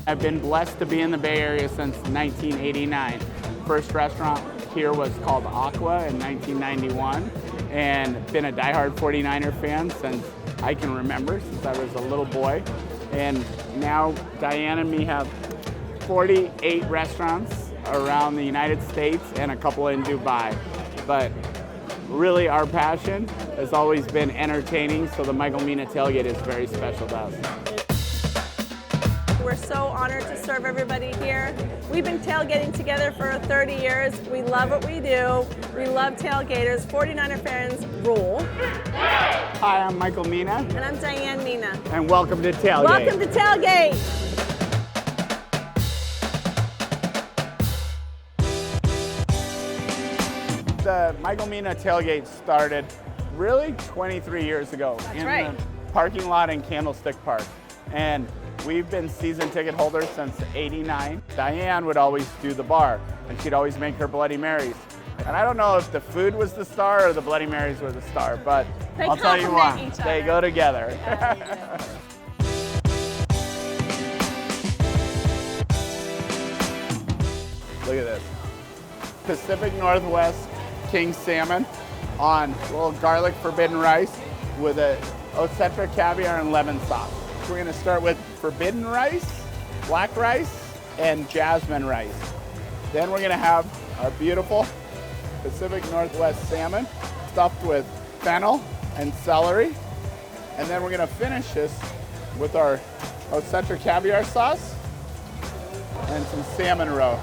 I've been blessed to be in the Bay Area since 1989. First restaurant here was called Aqua in 1991, and been a diehard 49er fan since I can remember, since I was a little boy. And now Diane and me have 48 restaurants around the United States and a couple in Dubai. But really our passion has always been entertaining, so the Michael Mina Tailgate is very special to us. We're so honored to serve everybody here. We've been tailgating together for 30 years. We love what we do. We love tailgaters. 49er fans rule. Hi, I'm Michael Mina. And I'm Diane Mina. And welcome to Tailgate. Welcome to Tailgate. The Michael Mina Tailgate started really 23 years ago in the parking lot in Candlestick Park. And we've been season ticket holders since '89. Diane would always do the bar, and she'd always make her Bloody Marys. And I don't know if the food was the star or the Bloody Marys were the star, but I'll tell you what, they go together. Look at this. Pacific Northwest King salmon on a little garlic forbidden rice with a Ocetra caviar and lemon sauce. We're going to start with forbidden rice, black rice, and jasmine rice. Then we're going to have our beautiful Pacific Northwest salmon stuffed with fennel and celery. And then we're going to finish this with our Ocetra caviar sauce and some salmon roe.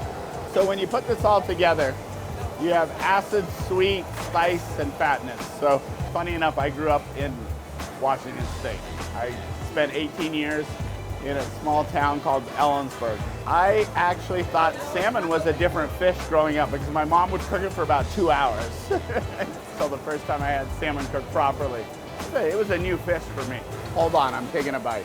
So when you put this all together, you have acid, sweet, spice, and fatness. So funny enough, I grew up in Washington State. I spent 18 years in a small town called Ellensburg. I actually thought salmon was a different fish growing up because my mom would cook it for about 2 hours. So the first time I had salmon cooked properly, it was a new fish for me. Hold on, I'm taking a bite.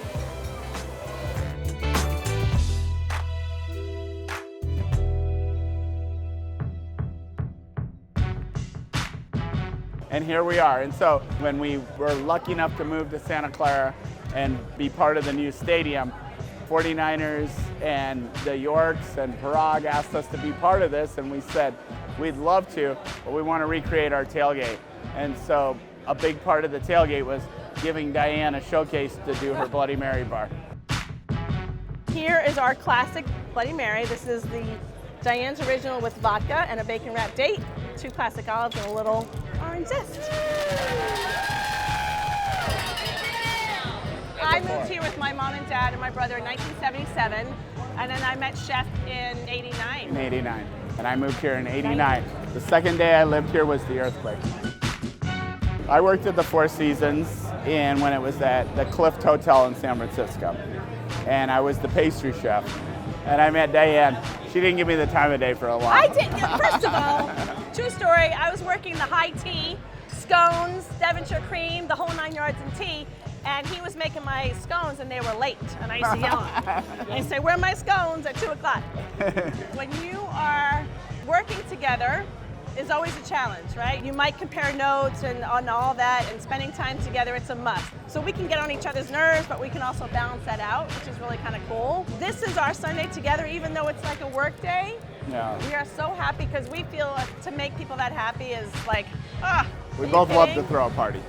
And here we are. And so when we were lucky enough to move to Santa Clara and be part of the new stadium, 49ers and the Yorks and Parag asked us to be part of this, and we said we'd love to, but we want to recreate our tailgate. And so a big part of the tailgate was giving Diane a showcase to do her Bloody Mary bar. Here is our classic Bloody Mary. This is the Diane's original with vodka and a bacon wrapped date, 2 classic olives and a little orange zest. I moved here with my mom and dad and my brother in 1977, and then I met Chef in '89. In '89, and I moved here in '89. The second day I lived here was the earthquake. I worked at the Four Seasons when it was at the Clift Hotel in San Francisco, and I was the pastry chef. And I met Diane. She didn't give me the time of day for a while. I did. First of all, true story, I was working the high tea, scones, Devonshire cream, the whole 9 yards in tea, and he was making my scones and they were late. And I used to yell at him. I say, where are my scones at 2 o'clock? When you are working together, is always a challenge, right? You might compare notes and on all that, and spending time together, it's a must. So we can get on each other's nerves, but we can also balance that out, which is really kind of cool. This is our Sunday together, even though it's like a work day. Yeah. We are so happy because we feel to make people that happy is like, we both love to throw a party.